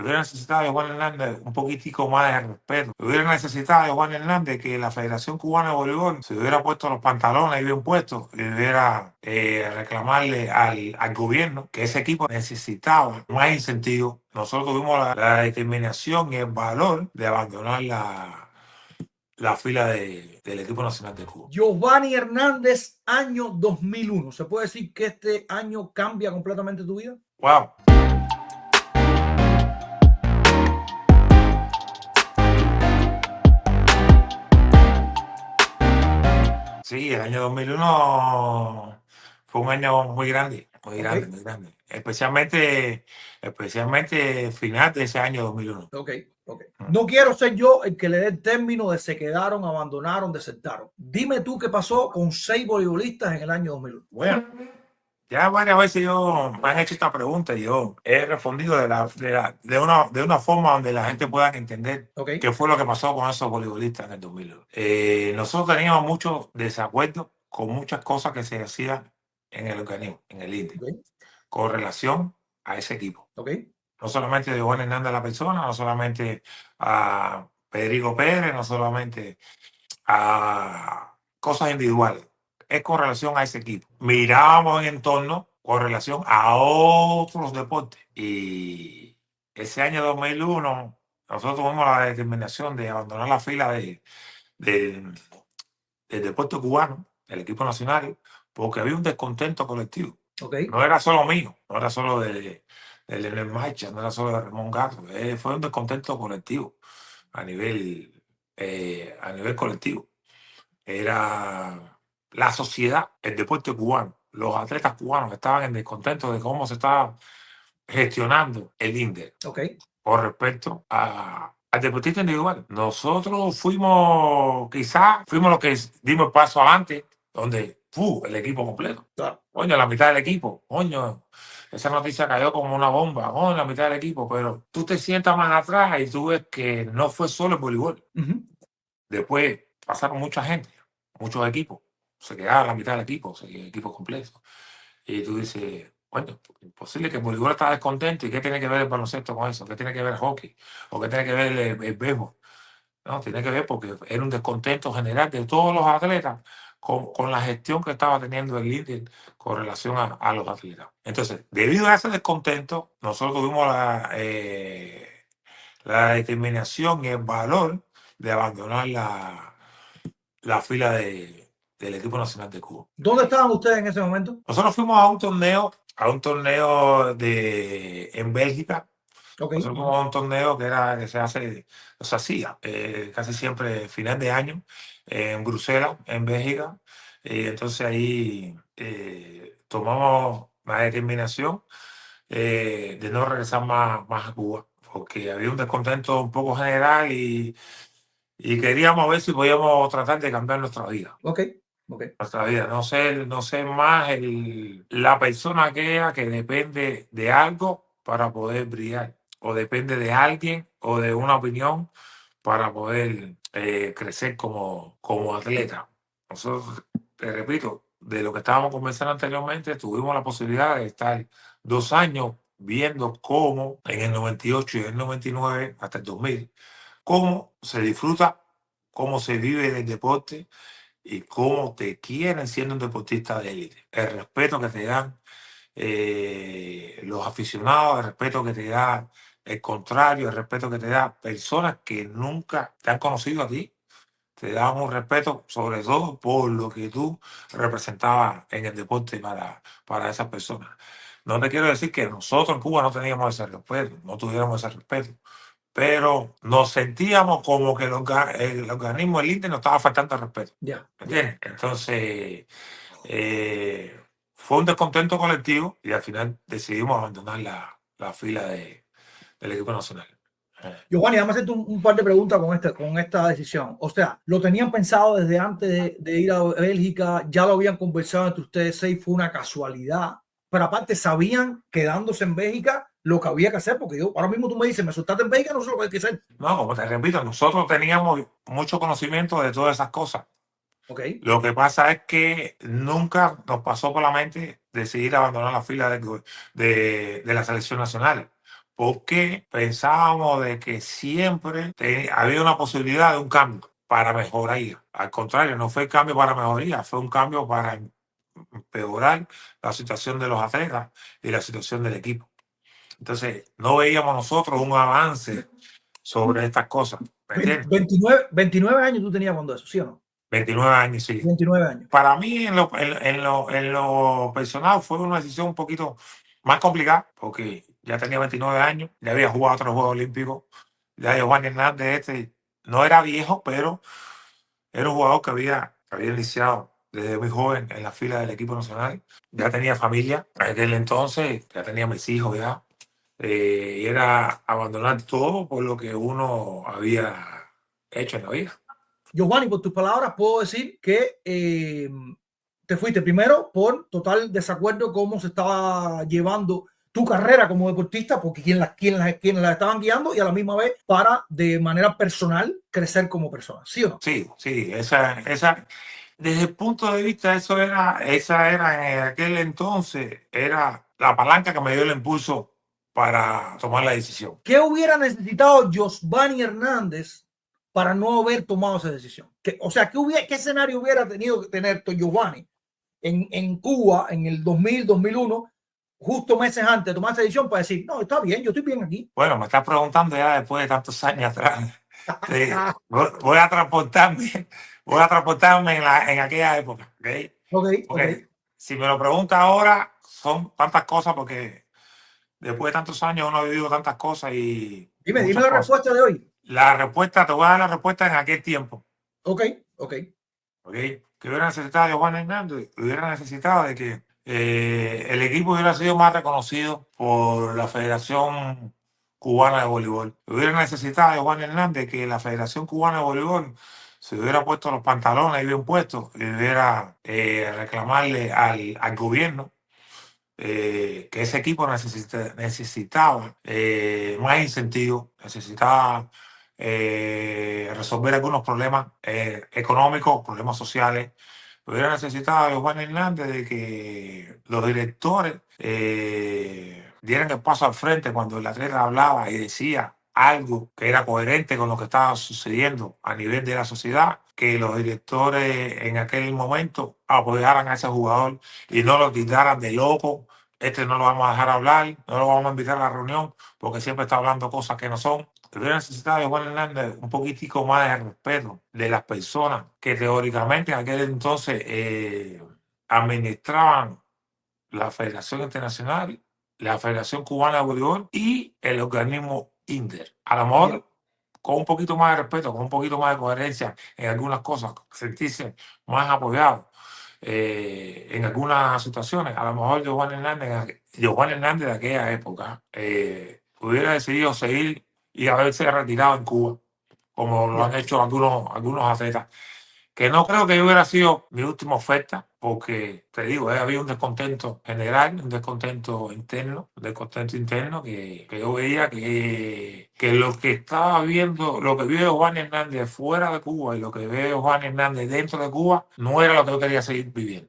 hubiera necesitado de Juan Hernández un poquitico más de respeto. Hubiera necesitado de Juan Hernández que la Federación Cubana de Voleibol se hubiera puesto los pantalones bien puestos y hubiera reclamarle al gobierno que ese equipo necesitaba más incentivos. Nosotros tuvimos la determinación y el valor de abandonar la fila del equipo nacional de Cuba. Giovanni Hernández, año 2001. ¿Se puede decir que este año cambia completamente tu vida? Wow. Sí, el año 2001 fue un año muy grande, muy grande, muy grande. Especialmente final de ese año 2001. Ok. No quiero ser yo el que le dé el término de se quedaron, abandonaron, desertaron. Dime tú qué pasó con 6 voleibolistas en el año 2001. Bueno, ya varias veces me han hecho esta pregunta y yo he respondido de una forma donde la gente pueda entender qué fue lo que pasó con esos voleibolistas en el 2001. Nosotros teníamos muchos desacuerdos con muchas cosas que se hacían en el organismo, en el INDE, con relación a ese equipo. No solamente de Juan Hernández la persona, no solamente a Pedrico Pérez, no solamente a cosas individuales, es con relación a ese equipo. Mirábamos en entorno con relación a otros deportes. Y ese año 2001, nosotros tuvimos la determinación de abandonar la fila del deporte cubano, el equipo nacional, porque había un descontento colectivo. No era solo mío, no era solo de Leonel Marcha, no era solo de Ramón Gato, fue un descontento colectivo a nivel colectivo. Era la sociedad, el deporte cubano, los atletas cubanos estaban en descontento de cómo se estaba gestionando el INDE con respecto al deportista individual. Nosotros quizás fuimos los que dimos el paso adelante, donde el equipo completo. Coño, la mitad del equipo, coño, esa noticia cayó como una bomba, coño, la mitad del equipo, pero tú te sientas más atrás y tú ves que no fue solo el voleibol. Después pasaron mucha gente, muchos equipos, se quedaron la mitad del equipo, equipos completos. Y tú dices, bueno, imposible que el voleibol está descontento. ¿Y qué tiene que ver el baloncesto con eso? ¿Qué tiene que ver el hockey? ¿O qué tiene que ver el béisbol? No, tiene que ver porque era un descontento general de todos los atletas con la gestión que estaba teniendo el líder con relación a los atletas. Entonces, debido a ese descontento, nosotros tuvimos la determinación y el valor de abandonar la fila del equipo nacional de Cuba. ¿Dónde estaban ustedes en ese momento? Nosotros fuimos a un torneo en Bélgica. Nosotros fuimos a un torneo que se hacía casi siempre final de año en Bruselas, en Bélgica. Y entonces ahí tomamos la determinación de no regresar más a Cuba, porque había un descontento un poco general y queríamos ver si podíamos tratar de cambiar nuestra vida. Nuestra vida, no ser más la persona que depende de algo para poder brillar, o depende de alguien o de una opinión para poder crecer como atleta. Nosotros, te repito, de lo que estábamos conversando anteriormente, tuvimos la posibilidad de estar 2 años viendo cómo en el 98 y en el 99 hasta el 2000, cómo se disfruta, cómo se vive el deporte y cómo te quieren siendo un deportista de élite. El respeto que te dan los aficionados, el respeto que te da el contrario, el respeto que te da personas que nunca te han conocido a ti. Te dan un respeto sobre todo por lo que tú representabas en el deporte para esas personas. No te quiero decir que nosotros en Cuba no teníamos ese respeto, no tuviéramos ese respeto, pero nos sentíamos como que el organismo del INDE nos estaba faltando el respeto. ¿Entiendes? Entonces, fue un descontento colectivo y al final decidimos abandonar la fila del equipo nacional. Giovanni, déjame hacerte un par de preguntas con esta decisión. O sea, ¿lo tenían pensado desde antes de ir a Bélgica? ¿Ya lo habían conversado entre ustedes 6? ¿Fue una casualidad? Pero aparte, ¿sabían, quedándose en Bélgica, lo que había que hacer? Porque ahora mismo tú me dices, me soltaste en Bélgica, no sé lo que hay que hacer. No, como te repito, nosotros teníamos mucho conocimiento de todas esas cosas. Lo que pasa es que nunca nos pasó por la mente decidir abandonar la fila de la selección nacional, porque pensábamos de que siempre había una posibilidad de un cambio para mejoría. Al contrario, no fue cambio para mejoría, fue un cambio para empeorar la situación de los atletas y la situación del equipo. Entonces, no veíamos nosotros un avance sobre estas cosas. ¿Me entiendes? 29 años tú tenías cuando eso, ¿sí o no? 29 años, sí. 29 años. Para mí, en lo personal, fue una decisión un poquito más complicada, porque ya tenía 29 años, ya había jugado otros Juegos Olímpicos. Ya Giovanni Hernández, no era viejo, pero era un jugador que había iniciado desde muy joven en la fila del equipo nacional. Ya tenía familia, en aquel entonces ya tenía mis hijos ya. Y era abandonar todo por lo que uno había hecho en la vida. Giovanni, por tus palabras, puedo decir que te fuiste primero por total desacuerdo cómo se estaba llevando tu carrera como deportista, porque quienes la estaban guiando, y a la misma vez para, de manera personal, crecer como persona, ¿sí o no? Sí, desde el punto de vista, esa era en aquel entonces, era la palanca que me dio el impulso para tomar la decisión. ¿Qué hubiera necesitado Giovanni Hernández para no haber tomado esa decisión? O sea, ¿qué escenario hubiera tenido que tener Giovanni en Cuba en el 2000, 2001, justo meses antes de tomar esa decisión para decir, no, está bien, yo estoy bien aquí? Bueno, me estás preguntando ya después de tantos años atrás. Voy a transportarme en aquella época. Okay. Si me lo preguntas ahora, son tantas cosas, porque después de tantos años uno ha vivido tantas cosas y Dime la respuesta de hoy. La respuesta, te voy a dar la respuesta en aquel tiempo. Ok. Que hubiera necesitado de Juan Hernández, hubiera necesitado de que el equipo hubiera sido más reconocido por la Federación Cubana de Voleibol. Hubiera necesitado de Juan Hernández que la Federación Cubana de Voleibol se hubiera puesto los pantalones bien puestos y hubiera reclamarle al gobierno que ese equipo necesitaba más incentivos, necesitaba resolver algunos problemas económicos, problemas sociales. Hubiera necesitado de Juan Hernández de que los directores dieran el paso al frente cuando el atleta hablaba y decía algo que era coherente con lo que estaba sucediendo a nivel de la sociedad, que los directores en aquel momento apoyaran a ese jugador y no lo titaran de loco. No lo vamos a dejar hablar, no lo vamos a invitar a la reunión porque siempre está hablando cosas que no son. Hubiera necesitado de Juan Hernández un poquitico más de respeto de las personas que teóricamente en aquel entonces administraban la Federación Internacional, la Federación Cubana de Voleibol y el organismo INDER. A lo mejor con un poquito más de respeto, con un poquito más de coherencia en algunas cosas, sentirse más apoyado en algunas situaciones. A lo mejor Giovanni Hernández de aquella época hubiera decidido seguir y haberse retirado en Cuba, como lo han hecho algunos atletas. Que no creo que hubiera sido mi última oferta, porque te digo, había un descontento general, un descontento interno, que yo veía que lo que estaba viendo, lo que vio Juan Hernández fuera de Cuba y lo que veo Juan Hernández dentro de Cuba, no era lo que yo quería seguir viviendo.